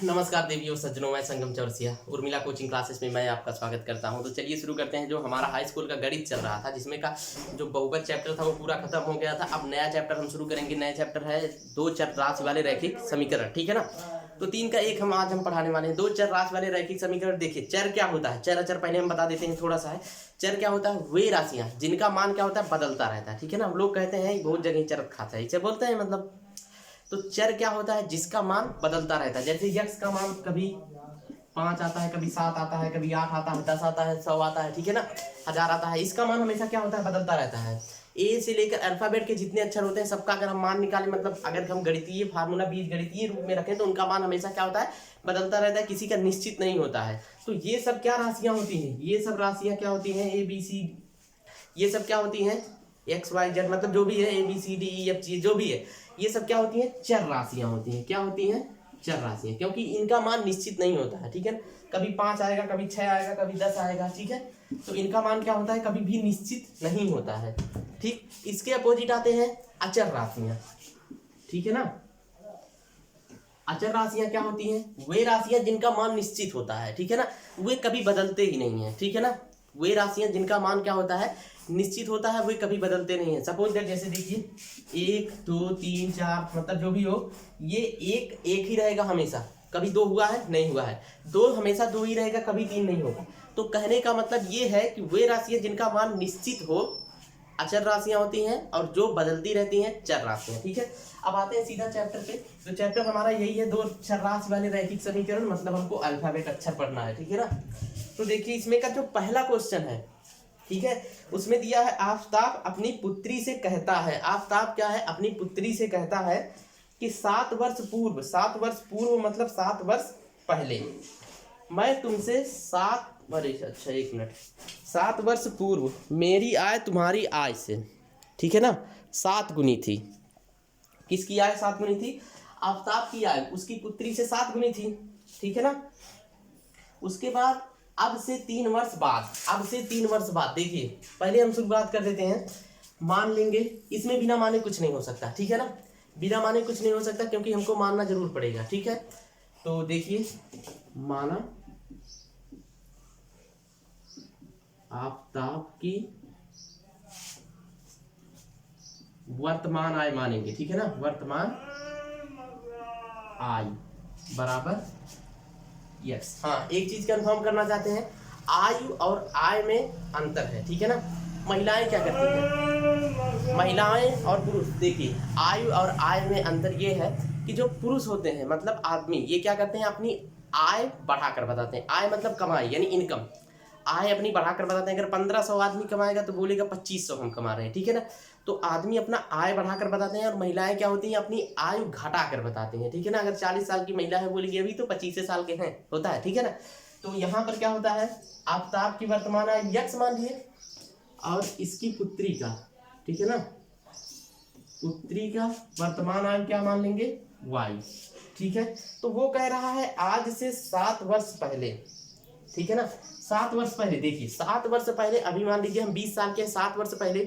नमस्कार देवियों सज्जनों, मैं संगम चौरसिया उर्मिला कोचिंग क्लासेस में मैं आपका स्वागत करता हूं। तो चलिए शुरू करते हैं। जो हमारा हाई स्कूल का गणित चल रहा था, जिसमें का जो बहुपद चैप्टर था वो पूरा खत्म हो गया था। अब नया चैप्टर हम शुरू करेंगे। नया चैप्टर है दो चर राशि वाले रैखिक समीकरण, ठीक है ना। तो 3 का 1 आज हम पढ़ाने वाले हैं। दो चर राशि वाले रैखिक समीकरण। देखिए चर क्या होता है, चर अचर पहले हम बता देते हैं थोड़ा सा है। चर क्या होता है, वे राशियां जिनका मान क्या होता है, बदलता रहता है, ठीक है ना। हम लोग कहते हैं बहुत जगह चर खाता है, इसे बोलते हैं मतलब। तो चर क्या होता है, जिसका मान बदलता रहता है। जैसे यक्स का मान कभी 5 आता है, कभी 7 आता है, कभी 8 आता है, 10 आता है, 100 आता है, ठीक है ना, 1000 आता है। इसका मान हमेशा क्या होता है, बदलता रहता है। ए से लेकर अल्फाबेट के जितने अक्षर होते हैं सबका अगर हम मान निकालें, मतलब अगर हम गणितीय फार्मूला बीज गणितीय रूप में रखें तो उनका मान हमेशा क्या होता है, बदलता रहता है, किसी का निश्चित नहीं होता है। तो ये सब क्या राशियां होती हैं, ये सब राशियां क्या होती हैं, ए बी सी, ये सब क्या होती हैं, एक्स वाई जेड, मतलब जो भी है A B C D E F G जो भी है, ये सब क्या होती हैं, चर राशियां होती हैं। क्या होती हैं, चर राशियां, क्योंकि इनका मान निश्चित नहीं होता है, ठीक है। कभी 5 आएगा, कभी 6 आएगा, कभी 10 आएगा, ठीक है। तो इनका मान क्या होता है, कभी भी निश्चित नहीं होता है, ठीक। इसके अपोजिट आते हैं अचर राशियां, ठीक है ना। अचर राशियां क्या होती हैं, वे राशियां जिनका मान निश्चित होता है, ठीक है ना, वे कभी बदलते ही नहीं है, ठीक है ना। वे राशियां जिनका मान क्या होता है, निश्चित होता है, वे कभी बदलते नहीं है। सपोज दैट जैसे देखिए 1 2 3 4, मतलब जो भी हो, ये एक ही रहेगा हमेशा। कभी 2 हुआ है, नहीं हुआ है। 2 हमेशा 2 ही रहेगा, कभी 3 नहीं होगा। तो कहने का मतलब ये है कि वे राशियां जिनका मान निश्चित हो, अचर राशियां होती हैं, और जो बदलती रहती हैं चर राशियां, ठीक है। अब आते हैं सीधा चैप्टर पे। तो चैप्टर हमारा यही है, दो चर राशि वाले रैखिक समीकरण, मतलब हमको अल्फाबेट अक्षर पढ़ना है, ठीक है ना। तो देखिए इसमें का जो पहला क्वेश्चन है, ठीक है, उसमें दिया है आफताब अपनी पुत्री से कहता है। आफताब क्या है, अपनी पुत्री से कहता है कि 7 वर्ष पूर्व, 7 वर्ष पूर्व मतलब 7 वर्ष पहले, मैं तुमसे एक मिनट, 7 वर्ष पूर्व मेरी आय तुम्हारी आय से, ठीक है ना, 7 गुनी थी। किसकी आय 7 गुनी थी, आफताब की आय उसकी पुत्री से 7 गुनी थी, ठीक है ना। उसके बाद अब से 3 वर्ष बाद, अब से 3 वर्ष बाद, देखिए पहले हम शुरुआत कर देते हैं। मान लेंगे, इसमें बिना माने कुछ नहीं हो सकता, ठीक है ना, बिना माने कुछ नहीं हो सकता, क्योंकि हमको मानना जरूर पड़ेगा, ठीक है। तो देखिए माना आफताब की वर्तमान आय मानेंगे, ठीक है ना, वर्तमान आय बराबर यस। हाँ, एक चीज कंफर्म करना चाहते हैं, आयु और आय में अंतर है, ठीक है ना। महिलाएं क्या करती हैं, महिलाएं और पुरुष, देखिए आयु और आय में अंतर ये है कि जो पुरुष होते हैं मतलब आदमी, ये क्या करते हैं, अपनी आय बढ़ाकर बताते हैं। आय मतलब कमाई यानी इनकम, आय अपनी बढ़ाकर बताते हैं। अगर 1500 आदमी कमाएगा तो बोलेगा 2500 हम कमा रहे हैं, ठीक है ना। तो आदमी अपना आय बढ़ाकर बताते हैं, और महिलाएं क्या होती हैं, अपनी आयु घटाकर बताते हैं, ठीक है ना। अगर 40 साल की महिला है, बोलेगी अभी तो 25 साल के हैं, होता है, ठीक है ना। तो यहाँ पर क्या होता है, आफताब की वर्तमान आय यक्स मान लिए, और इसकी पुत्री का, ठीक है ना, पुत्री का वर्तमान आय क्या मान लेंगे, वाई, ठीक है। तो वो कह रहा है आज से 7 वर्ष पहले, ठीक है ना, 7 वर्ष पहले। देखिए 7 वर्ष पहले, अभी मान लीजिए हम 20 साल के, 7 वर्ष पहले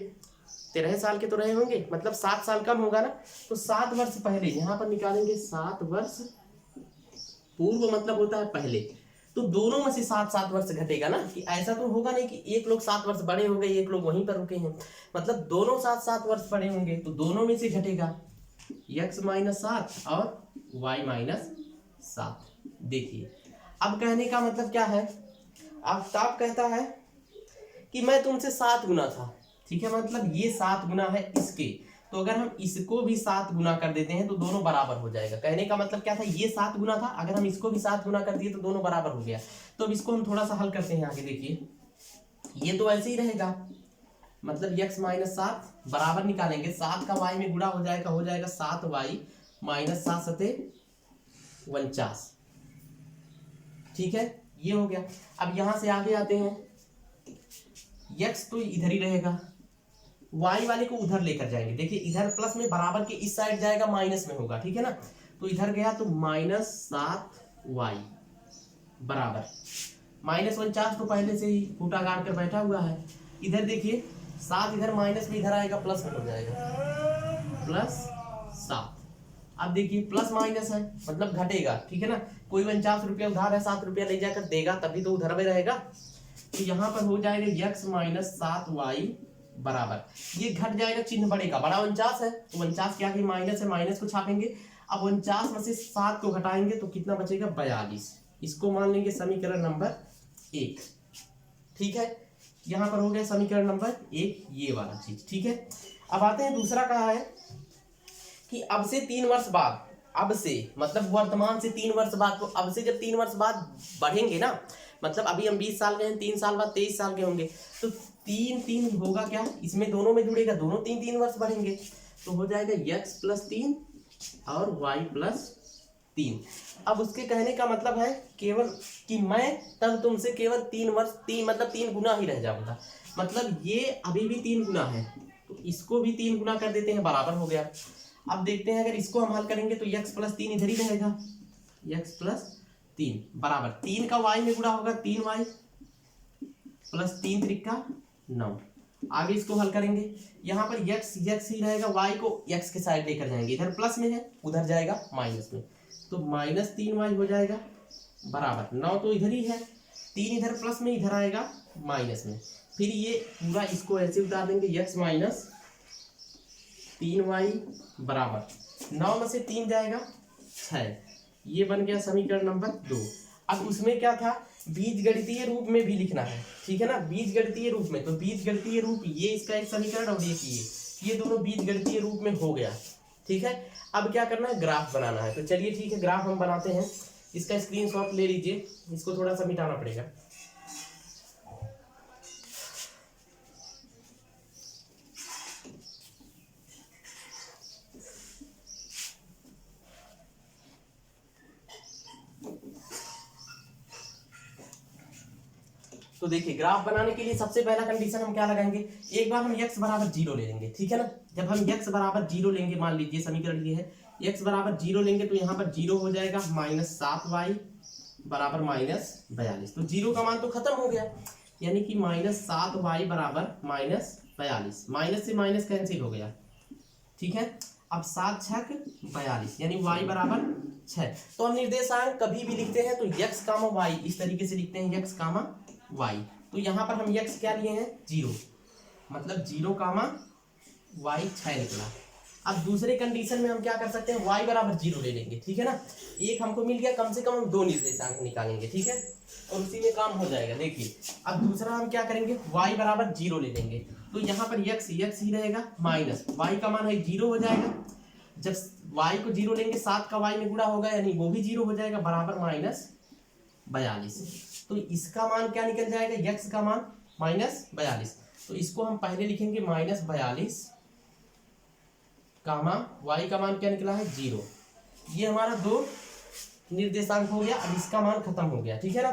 13 साल के तो रहे होंगे, मतलब 7 साल कम होगा ना। तो 7 वर्ष पहले यहाँ पर निकालेंगे, 7 वर्ष पूर्व मतलब होता है पहले। तो दोनों में से 7 वर्ष घटेगा ना, कि ऐसा तो होगा नहीं कि एक लोग 7 वर्ष बड़े हो गए, एक लोग वहीं पर रुके हैं, मतलब दोनों 7 वर्ष बड़े होंगे, तो दोनों में से घटेगा x माइनस 7 और y माइनस 7। देखिए अब कहने का मतलब क्या है, आफताब कहता है कि मैं तुमसे 7 गुना था, ठीक है, मतलब ये 7 गुना है इसके। तो अगर हम इसको भी 7 गुना कर देते हैं तो दोनों बराबर हो जाएगा। कहने का मतलब क्या था, ये 7 गुना था, अगर हम इसको भी 7 गुना कर दिए तो दोनों बराबर हो गया। तो अब इसको हम थोड़ा सा हल करते हैं आगे। देखिए ये तो ऐसे ही रहेगा, मतलब x माइनस 7 बराबर निकालेंगे, 7 का y में गुणा हो जाएगा 7y माइनस 7 सते 49, ठीक है, ये हो गया। अब यहां से आगे आते हैं, x तो इधर ही रहेगा, y वाले को उधर लेकर जाएंगे। देखिए इधर प्लस में बराबर के इस साइड जाएगा, माइनस में होगा, ठीक है ना। तो इधर गया तो माइनस 7y बराबर माइनस 49, तो पहले से ही फूटा गाड़ कर बैठा हुआ है। इधर देखिए 7 इधर माइनस में इधर आएगा, प्लस में हो जाएगा प्लस 7, अब देखिए प्लस माइनस है मतलब घटेगा, ठीक है ना। कोई 49 रुपया उधार है, 7 रुपया ले जाकर देगा तभी तो उधर में रहेगा। तो यहाँ पर हो जाएगा x माइनस 7y बराबर, ये घट जाएगा, चिन्ह बढ़ेगा, बड़ा 49 है तो 49 क्या है माइनस है, माइनस को छापेंगे। अब 49 में से 7 को घटाएंगे तो कितना बचेगा 42। इसको मान लेंगे समीकरण नंबर 1, ठीक है। यहाँ पर हो गया समीकरण नंबर 1 ये वाला चीज, ठीक है। अब आते हैं दूसरा कहा है कि अब से 3 वर्ष बाद, अब से मतलब वर्तमान से 3 वर्ष बाद, तो अब से जब 3 वर्ष बाद बढ़ेंगे ना, मतलब अभी हम 20 साल के हैं, 3 साल बाद 23 साल के होंगे, तो 3 होगा क्या, इसमें दोनों में जुड़ेगा, दोनों 3 वर्ष बढ़ेंगे, तो हो जाएगा x प्लस 3 और y प्लस 3। अब उसके कहने का मतलब है केवल कि मैं तब तुमसे केवल 3 वर्ष, 3 मतलब 3 गुना ही रह जाऊंगा, मतलब ये अभी भी 3 गुना है तो इसको भी 3 गुना कर देते हैं, बराबर हो गया। अब देखते हैं अगर इसको हम हल करेंगे तो x प्लस 3 इधर ही रहेगा, x प्लस 3 बराबर 3 का y में गुणा होगा 3y प्लस 3 त्रिका 9। आगे इसको हल करेंगे, यहाँ पर x ही रहेगा, y को x के साइड लेकर जाएंगे, इधर प्लस में है उधर जाएगा माइनस में, तो माइनस 3y हो जाएगा बराबर 9, तो इधर ही है 3 इधर प्लस में इधर आएगा माइनस में, फिर ये पूरा इसको ऐसे उतार देंगे x माइनस 3y बराबर 9 में से 3 जाएगा 6, ये बन गया समीकरण नंबर 2। अब उसमें क्या था, बीजगणितीय रूप में भी लिखना है, ठीक है ना, बीजगणितीय रूप में, तो बीजगणितीय रूप ये इसका एक समीकरण और ये दोनों बीजगणितीय रूप में हो गया, ठीक है। अब क्या करना है, ग्राफ बनाना है, तो चलिए ठीक है ग्राफ हम बनाते हैं। इसका स्क्रीनशॉट ले लीजिए, इसको थोड़ा सा मिटाना पड़ेगा। तो देखिए ग्राफ बनाने के लिए सबसे पहला कंडीशन हम क्या लगाएंगे, एक बार हम x बराबर 0 ले लेंगे, ठीक है ना। जब हम x बराबर 0 लेंगे, मान लीजिए समीकरण ये है, x बराबर 0 लेंगे तो यहाँ पर 0 हो जाएगा माइनस 7y बराबर माइनस 42, तो 0 का मान तो खत्म हो गया, यानी कि माइनस 7y बराबर माइनस 42, माइनस से माइनस कैंसिल हो गया, ठीक है। अब 7 छक 42 यानी y बराबर 6। तो हम निर्देशांक कभी भी लिखते हैं तो x कामा y इस तरीके से लिखते हैं, x कामा y, तो यहाँ पर हम x क्या लिए हैं 0, मतलब 0 कामा y 6 निकला। अब दूसरे कंडीशन में हम क्या कर सकते हैं, y बराबर 0 ले लेंगे, ठीक है ना, एक हमको मिल गया, कम से कम हम 2 निर्देशांक निकालेंगे, ठीक है, और उसी में काम हो जाएगा। देखिए अब दूसरा हम क्या करेंगे, y बराबर 0 ले लेंगे, तो यहाँ पर x ही रहेगा, माइनस y का मान है 0 हो जाएगा, जब y को 0 लेंगे 7 का y में गुणा होगा यानी वो भी 0 हो जाएगा, बराबर माइनस 42, तो इसका मान क्या निकल जाएगा, x का मान माइनस 42, तो इसको हम पहले लिखेंगे माइनस 42 कामा y का मान क्या निकला है 0, ये हमारा 2 निर्देशांक हो गया। अब इसका मान खत्म हो गया, ठीक है ना,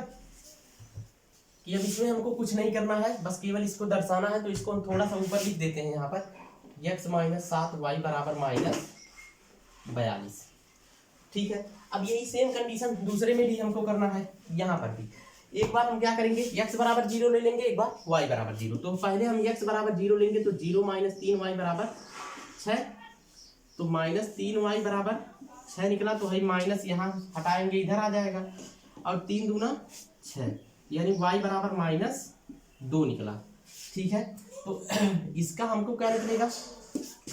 कि अब इसमें हमको कुछ नहीं करना है, बस केवल इसको दर्शाना है, तो इसको हम थोड़ा सा ऊपर लिख देते हैं, यहाँ पर x माइनस 7y बराबर माइनस 42, ठीक है। अब यही सेम कंडीशन दूसरे में भी हमको करना है, यहाँ पर भी एक बार हम क्या करेंगे, x बराबर 0 ले लेंगे, एक बार y बराबर 0, तो पहले हम x बराबर 0 लेंगे, तो 0 माइनस 3y बराबर 6, तो माइनस 3y बराबर 6 निकला, तो भाई माइनस यहाँ हटाएंगे इधर आ जाएगा, और 3 दूना 6 यानी y बराबर माइनस 2 निकला, ठीक है। तो इसका हमको क्या निकलेगा,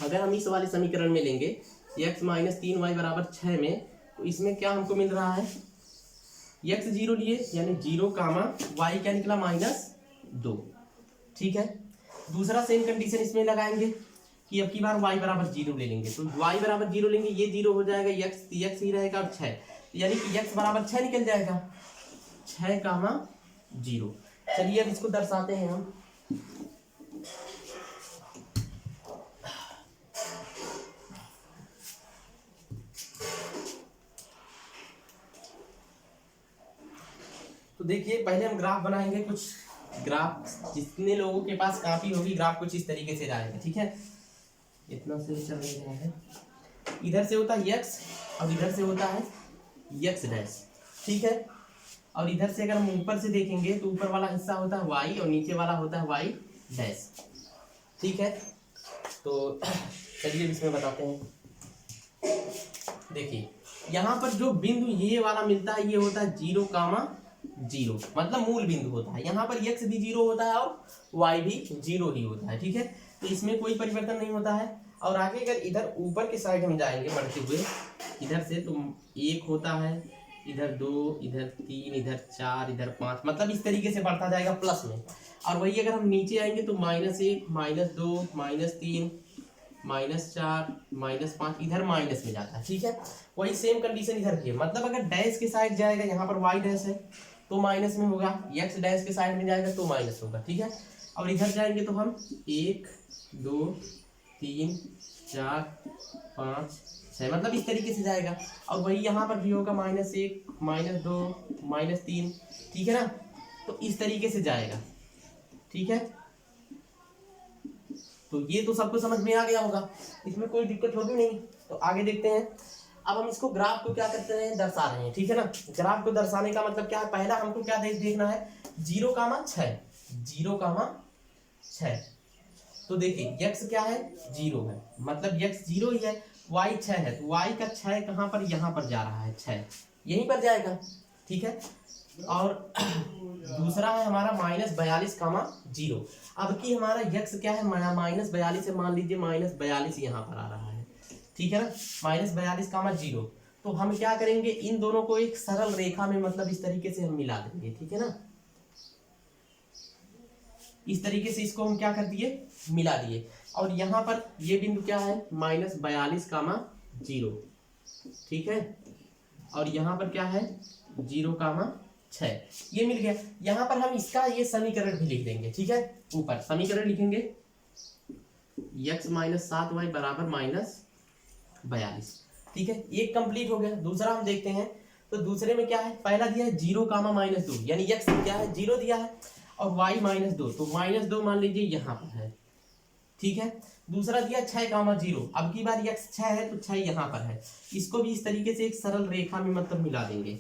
अगर हम इस वाले समीकरण में लेंगे x माइनस 3y बराबर 6 में, तो इसमें क्या हमको मिल रहा है, x 0 लिए यानी 0 कामा y क्या निकला माइनस 2, ठीक है। दूसरा सेम कंडीशन इसमें लगाएंगे कि अब की बार y बराबर 0 ले लेंगे, तो y बराबर 0 लेंगे, ये 0 हो जाएगा, x ही रहेगा, और 6 यानी कि x बराबर 6 निकल जाएगा, 6 कामा 0। चलिए अब इसको दर्शाते हैं हम, तो देखिए पहले हम ग्राफ बनाएंगे, कुछ ग्राफ जितने लोगों के पास कापी होगी ग्राफ कुछ इस तरीके से जाएगा, ठीक है। इतना से चल रहा है, इधर से होता है x और इधर से होता है x डैश, ठीक है, और इधर से अगर हम ऊपर से देखेंगे तो ऊपर वाला हिस्सा होता है y और नीचे वाला होता है y डैश, ठीक है। तो चलिए इसमें बताते हैं, देखिए यहाँ पर जो बिंदु ये वाला मिलता है ये होता है 0, 0, मतलब मूल बिंदु होता है। यहाँ पर x भी 0 होता है और y भी 0 ही होता है, ठीक है। तो इसमें कोई परिवर्तन नहीं होता है। और आगे अगर इधर ऊपर के साइड हम जाएंगे बढ़ते हुए इधर से, तो 1 होता है, इधर 2, इधर 3, इधर 4, इधर 5, मतलब इस तरीके से बढ़ता जाएगा प्लस में। और वही अगर हम नीचे आएंगे तो -1, -2, -3, -4, -5, इधर माइनस में जाता है, ठीक है। वही सेम कंडीशन इधर की है, मतलब अगर डैश के साइड जाएगा, यहाँ पर y डैश है तो माइनस में होगा, x डैश के साइड में जाएगा तो माइनस होगा, ठीक है। और इधर जाएंगे तो हम 1, 2, 3, 4, 5, 6, मतलब इस तरीके से जाएगा। और वही यहाँ पर भी होगा -1, -2, -3, ठीक है ना। तो इस तरीके से जाएगा, ठीक है। तो ये तो सबको समझ में आ गया होगा, इसमें कोई दिक्कत होगी नहीं। तो आगे देखते हैं। अब हम इसको ग्राफ को क्या करते हैं, दर्शा रहे हैं, ठीक है ना। ग्राफ को दर्शाने का मतलब क्या है, पहला हमको क्या देखना है, 0, 6, 0, 6। तो देखिए x क्या है, 0 है, मतलब x 0 ही है, y 6 है, तो y का 6 कहाँ पर, यहाँ पर जा रहा है, 6 यहीं पर जाएगा, ठीक है। और दूसरा है हमारा -42, 0। अब की हमारा x क्या है, -42 है, मान लीजिए -42 यहाँ पर आ रहा है, ठीक है ना, -42, 0। तो हम क्या करेंगे, इन दोनों को एक सरल रेखा में, मतलब इस तरीके से हम मिला देंगे, ठीक है ना। इस तरीके से इसको हम क्या कर दिए, मिला दिए। और यहाँ पर ये बिंदु क्या है, -42, 0, ठीक है। और यहाँ पर क्या है, 0, 6, ये मिल गया। यहाँ पर हम इसका ये समीकरण भी लिख देंगे, ठीक है। ऊपर समीकरण लिखेंगे x - 7y = -42, ठीक है। एक कंप्लीट हो गया। दूसरा हम देखते हैं, तो दूसरे में क्या है, पहला दिया है 0, -2, यानी x क्या है, 0 दिया है, और y -2, तो -2 मान लीजिए यहाँ पर है, ठीक है। दूसरा दिया 6, 0, अब की बार x 6 है तो 6 यहाँ पर है। इसको भी इस तरीके से एक सरल रेखा में मतलब मिला देंगे,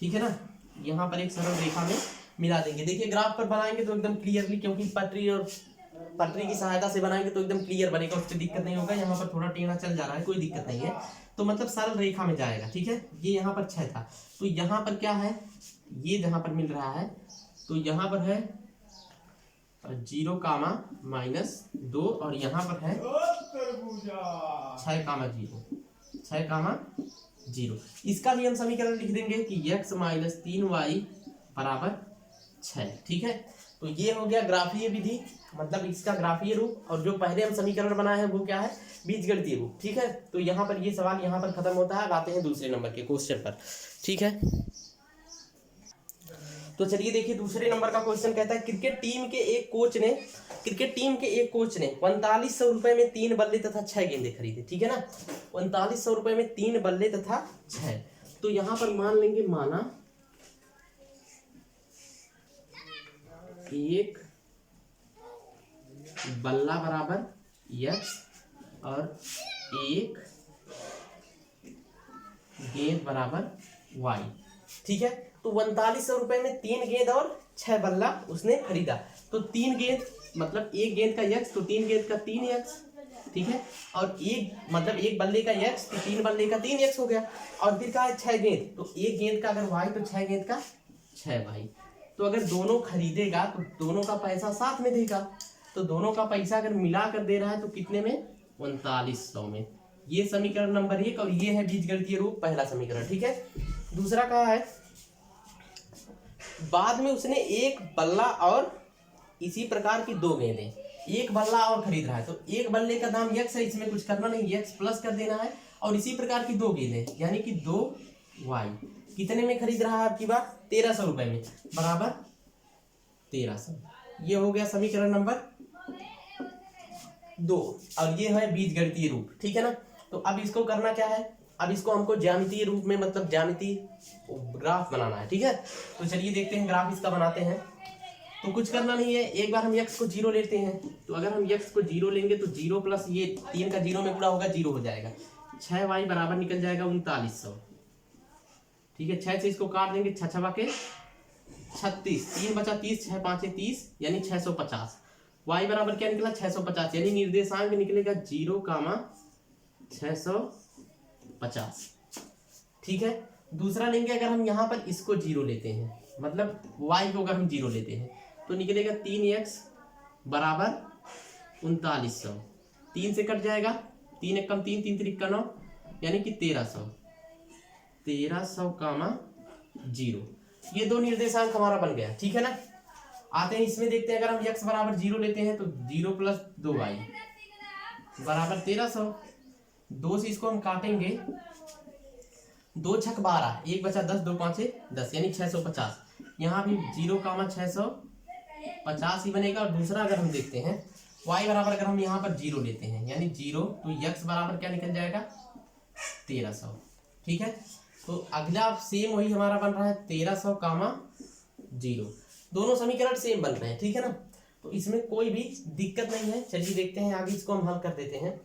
ठीक है ना। यहाँ पर एक सरल रेखा में मिला देंगे। देखिए ग्राफ पर बनाएंगे तो एकदम क्लियरली, क्योंकि पटरी की सहायता से बनाएंगे तो एकदम क्लियर बनेगा, उससे दिक्कत नहीं होगा। यहाँ पर थोड़ा टेढ़ा चल जा रहा है, कोई दिक्कत नहीं है। तो मतलब सरल रेखा में जाएगा, ठीक है। ये यहाँ पर 6 था, तो यहाँ पर क्या है, ये जहाँ पर मिल रहा है, तो यहाँ पर है 0, -2, और यहाँ पर है 6, 0। इसका भी हम समीकरण लिख देंगे कि x - 3y = 6, ठीक है। तो ये हो गया ग्राफीय विधि, मतलब इसका ग्राफीय रूप। और जो पहले हम समीकरण बनाए हैं वो क्या है, बीजगणितीय रूप, ठीक है। तो यहाँ पर ये सवाल यहाँ पर खत्म होता है। अब आते हैं दूसरे नंबर के क्वेश्चन पर, ठीक है। तो चलिए देखिए दूसरे नंबर का क्वेश्चन कहता है, क्रिकेट टीम के एक कोच ने 4500 रुपए में 3 बल्ले तथा 6 गेंदे खरीदे, ठीक है ना। 4500 रुपए में 3 बल्ले तथा 6। तो यहाँ पर मान लेंगे, माना एक बल्ला बराबर x और एक गेंद बराबर y, ठीक है। तो 4500 रुपए में 3 गेंद और 6 बल्ला उसने खरीदा। तो 3 गेंद मतलब एक गेंद का x, तो 3 गेंद का 3x, ठीक है। और एक मतलब एक बल्ले का x, तो 3 बल्ले का 3x हो गया। और फिर कहा है 6 गेंद, तो एक गेंद का अगर y, तो 6 गेंद का 6y। तो अगर दोनों खरीदेगा तो दोनों का पैसा साथ में देगा। तो दोनों का पैसा अगर मिला कर दे रहा है तो कितने में, 4500 में। ये समीकरण नंबर 1, और ये है बीजगणितीय रूप, पहला समीकरण, ठीक है। दूसरा कहा है, बाद में उसने एक बल्ला और इसी प्रकार की 2 गेंदें, एक बल्ला और खरीद रहा है। तो एक बल्ले का दाम x है, इसमें कुछ करना नहीं, x प्लस कर देना है। और इसी प्रकार की 2 गेंदें यानी कि 2y कितने में खरीद रहा है, आपकी बात 1300 रुपए में, बराबर 1300। ये हो गया समीकरण नंबर 2, और ये है बीजगणितीय रूप, ठीक है ना। तो अब इसको करना क्या है, अब इसको हमको ज्यामितीय रूप में, मतलब ज्यामितीय ग्राफ बनाना है, ठीक है। तो चलिए देखते हैं ग्राफ इसका बनाते हैं। तो कुछ करना नहीं है, एक बार हम x को 0 लेते हैं। तो अगर हम x को 0 लेंगे तो 0 प्लस ये 3 का 0 में गुणा होगा, 0 हो जाएगा। 6y बराबर निकल जाएगा 3900, ठीक है। 6 से इसको काट देंगे, 6 छवा के 36, 3 बचा 30, 6 5 30, यानी 650। y बराबर क्या निकला, 650, यानी निर्देशांक निकलेगा 0, 650। 50। ठीक है, दूसरा लेंगे अगर हम यहाँ पर इसको 0 लेते हैं, मतलब y को अगर हम 0 लेते हैं तो निकलेगा 3x बराबर 3900। 3 से कट जाएगा, 3 एक कम 3, 3 3 का 9, यानी कि 1300 कामा 0। ये दो निर्देशांक हमारा बन गया। ठीक है ना, आते हैं इसमें देखते हैं। अगर हम x बराबर 0 लेते हैं तो 0 प्लस 2y बराबर 1300। 2 से इसको हम काटेंगे, 2 छक 12, 1 बचा 10, 2 5 10, यानी 650। यहाँ भी 0 कामा 650 ही बनेगा। और दूसरा अगर हम देखते हैं y बराबर, अगर हम यहाँ पर 0 लेते हैं यानी 0, तो x बराबर क्या निकल जाएगा 1300। ठीक है, तो अगला सेम वही हमारा बन रहा है 1300 कामा 0। दोनों समीकरण सेम बन रहे हैं। ठीक है ना, तो इसमें कोई भी दिक्कत नहीं है। चलिए देखते हैं आगे, इसको हम हल कर देते हैं।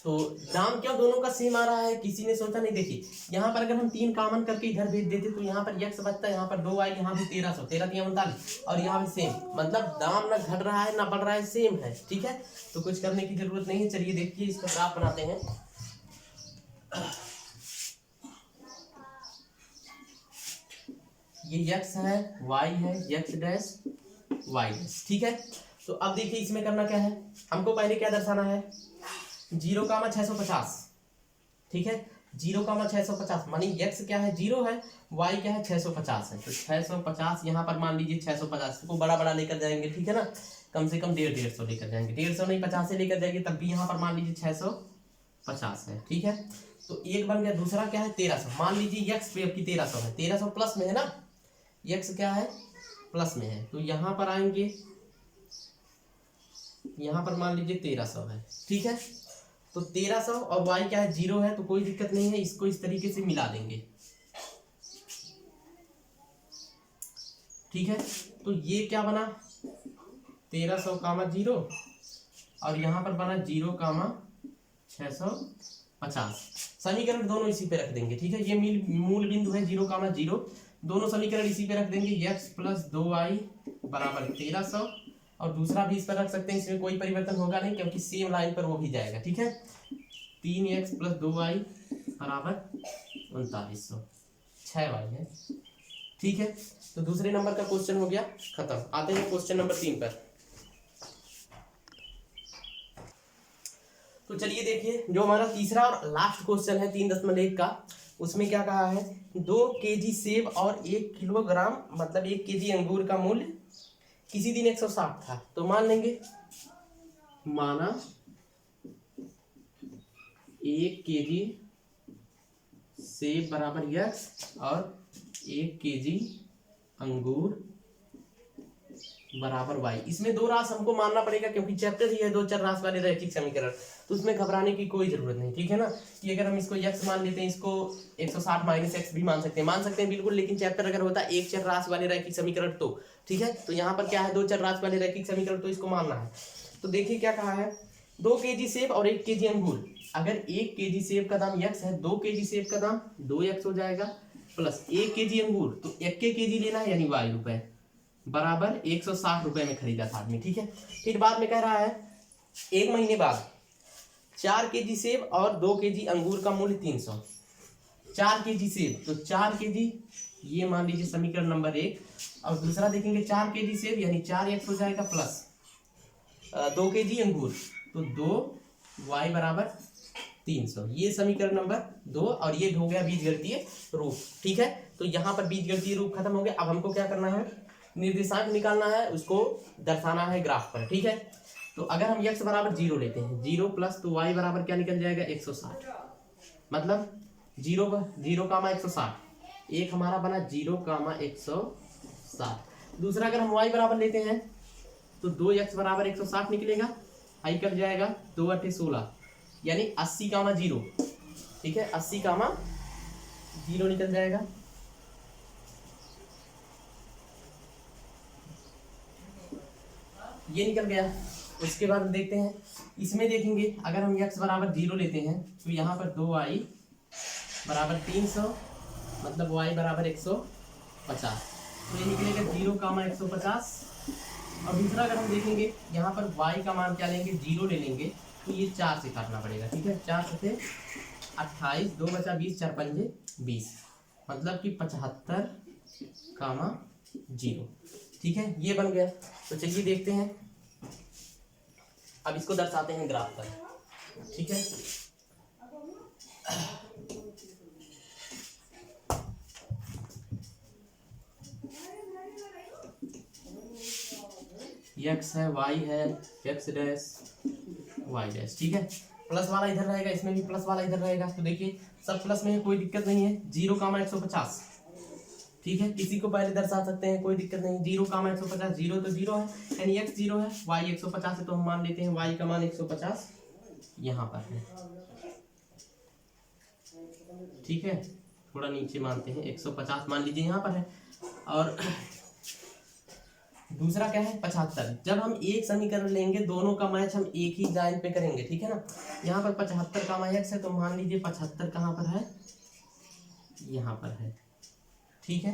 तो दाम क्यों दोनों का सेम आ रहा है, किसी ने सोचा नहीं। देखिए यहाँ पर अगर हम 3 कॉमन करके इधर भेज देते तो यहाँ पर x बचता है, यहाँ पर 2y, यहाँ भी 1300, 13 3 39, और यहाँ भी सेम, मतलब दाम ना घट रहा है ना बढ़ रहा है, सेम है। ठीक है, तो कुछ करने की जरूरत नहीं है। चलिए देखिए इसका ग्राफ बनाते हैं। ये x है, y है, x डैश y डैश। ठीक है, तो अब देखिए इसमें करना क्या है, हमको पहले क्या दर्शाना है, 0 कामा 650। ठीक है, 0 कामा 650 मानी x क्या है 0 है, y क्या है 650 है। तो 650 यहाँ पर मान लीजिए 650 को बड़ा बड़ा लेकर जाएंगे। ठीक है ना, कम से कम 150 लेकर जाएंगे, 150 नहीं 50 से लेकर जाएंगे, तब भी यहाँ पर मान लीजिए 650 है। ठीक है, तो एक बन गया। दूसरा क्या है 1300, मान लीजिए x पे आपकी 1300 है, 1300 प्लस में है ना, x क्या है प्लस में है, तो यहाँ पर आएंगे, यहाँ पर मान लीजिए 1300 है। ठीक है, तो 1300 और y क्या है 0 है, तो कोई दिक्कत नहीं है, इसको इस तरीके से मिला देंगे। ठीक है, तो ये क्या बना 1300 कामा 0, और यहाँ पर बना 0 कामा 650। समीकरण दोनों इसी पे रख देंगे। ठीक है, ये मूल बिंदु है 0 कामा 0, दोनों समीकरण इसी पे रख देंगे। x प्लस 2y बराबर 1300, और दूसरा भी इस पर रख सकते हैं, इसमें कोई परिवर्तन होगा नहीं क्योंकि सेम लाइन पर वो भी जाएगा। ठीक है, 3x प्लस 2y बराबर 3900, 6y है। ठीक है, तो दूसरे नंबर का क्वेश्चन हो गया खत्म। आते हैं क्वेश्चन नंबर 3 पर। तो चलिए देखिए, जो हमारा तीसरा और लास्ट क्वेश्चन है 3.1 का, उसमें क्या कहा है, 2 केजी सेब और 1 किलोग्राम मतलब 1 केजी अंगूर का मूल्य किसी दिन 160 था। तो मान लेंगे, माना 1 केजी सेब बराबर x और 1 केजी अंगूर बराबर y। इसमें दो राशि हमको मानना पड़ेगा क्योंकि चैप्टर ही है 2 चर राशि वाले रैखिक समीकरण, तो उसमें घबराने की कोई जरूरत नहीं। ठीक है ना, कि अगर हम इसको x मान लेते हैं, इसको 160 माइनस x भी मान सकते हैं बिल्कुल, लेकिन चैप्टर अगर होता है 1 चर राशि वाले रैखिक समीकरण तो ठीक है, तो यहाँ पर क्या है 2 चर राशि वाले रैखिक समीकरण, तो इसको मानना है। तो देखिए क्या कहा है, 2 केजी सेब और 1 केजी अंगूर। अगर 1 केजी सेब का दाम x है, 2 केजी सेब का दाम 2x हो जाएगा, प्लस 1 केजी अंगूर, तो 1 केजी लेना है यानी y रुपए बराबर 160 रुपए में खरीदा था आदमी। ठीक है, फिर बाद में कह रहा है 1 महीने बाद 4 केजी सेब और 2 केजी अंगूर का मूल्य 300। 4 केजी सेब, तो 4 केजी, ये मान लीजिए समीकरण नंबर 1, और दूसरा देखेंगे 4 केजी सेब यानी 4x हो जाएगा, प्लस 2 केजी अंगूर, तो 2y बराबर 300। ये समीकरण नंबर 2, और ये हो गया बीजगणितीय रूप। ठीक है, तो यहाँ पर बीजगणितीय रूप खत्म हो गया। अब हमको क्या करना है, निर्देशांक निकालना है, उसको दर्शाना है ग्राफ पर। ठीक है, तो अगर हम x बराबर 0 लेते हैं, 0 प्लस, तो y बराबर क्या निकल जाएगा 160, मतलब 0 कामा 160, एक हमारा बना 0 कामा 160। दूसरा अगर हम y बराबर लेते हैं तो 2x बराबर 160 निकलेगा, आई कट जाएगा, 2 8 16, यानी 80 कामा 0। ठीक है, 80 कामा 0 निकल जाएगा। ये निकल गया। उसके बाद देखते हैं, इसमें देखेंगे अगर हम x बराबर 0 लेते हैं तो यहाँ पर 2y बराबर 300, मतलब y बराबर 150, तो ये निकलेगा 0 कामा 150। और दूसरा अगर हम देखेंगे यहाँ पर y का मान क्या लेंगे 0 ले लेंगे, तो ये 4 से काटना पड़ेगा, ठीक है। 4 से 28, 2 बचा 20, 4 पंजे 20, मतलब कि 75,0, ठीक है। ये बन गया। तो चलिए देखते हैं, अब इसको दर्शाते हैं ग्राफ पर, ठीक है। एक्स है, वाई है, एक्स डैश वाई डैश, ठीक है। प्लस वाला इधर रहेगा, इसमें भी प्लस वाला इधर रहेगा। तो देखिए सब प्लस में है, कोई दिक्कत नहीं है। 0,150, ठीक है। किसी को पहले दर्शा सकते हैं, कोई दिक्कत नहीं। 0,150, 0 तो 0 है, यानी x 0 है, y 150 है, तो हम मान लेते हैं y का मान 150 यहाँ पर है, ठीक है। थोड़ा नीचे मानते हैं, 150 मान लीजिए यहाँ पर है। और दूसरा क्या है 75। जब हम एक समीकरण लेंगे, दोनों का मैच हम एक ही लाइन पे करेंगे, ठीक है ना। यहाँ पर 75 का मान x है, तो मान लीजिए 75 कहाँ पर है, यहाँ पर है, ठीक है।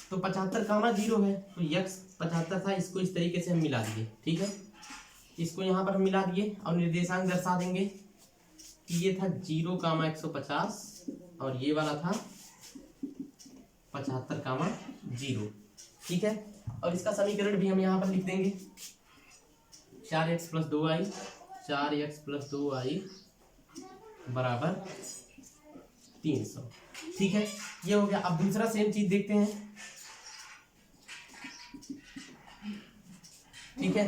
तो 75 कामा 0 है, तो x 75 था, इसको इस तरीके से हम मिला दिए, ठीक है। इसको यहाँ पर हम मिला दिए और निर्देशांक दर्शा देंगे कि ये था 0,150 और ये वाला था 75,0, ठीक है। और इसका समीकरण भी हम यहाँ पर लिख देंगे, 4x + 2y, 4x + 2y बराबर 300, ठीक है। ये हो गया। अब दूसरा सेम चीज देखते हैं, ठीक है।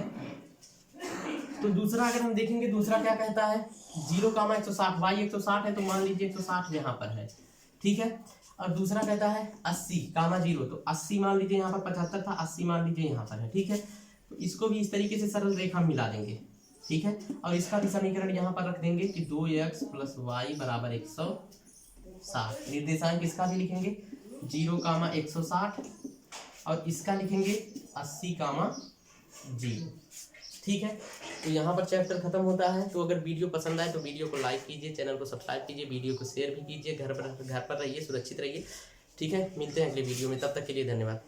तो दूसरा अगर हम देखेंगे, दूसरा क्या कहता है, 0,160, y 160 है, तो मान लीजिए 160 यहाँ पर है, ठीक है। और दूसरा कहता है 80,0, तो 80 मान लीजिए यहाँ पर 75 था, 80 मान लीजिए यहाँ पर है, ठीक है। तो इसको भी इस तरीके से सरल रेखा मिला देंगे, ठीक है। और इसका भी समीकरण यहाँ पर रख देंगे कि 2x + y बराबर 160। निर्देशांक इसका भी लिखेंगे 0,160 और इसका लिखेंगे 80,0, ठीक है। तो यहाँ पर चैप्टर खत्म होता है। तो अगर वीडियो पसंद आए तो वीडियो को लाइक कीजिए, चैनल को सब्सक्राइब कीजिए, वीडियो को शेयर भी कीजिए। घर पर रहिए, सुरक्षित रहिए, ठीक है। मिलते हैं अगले वीडियो में, तब तक के लिए धन्यवाद।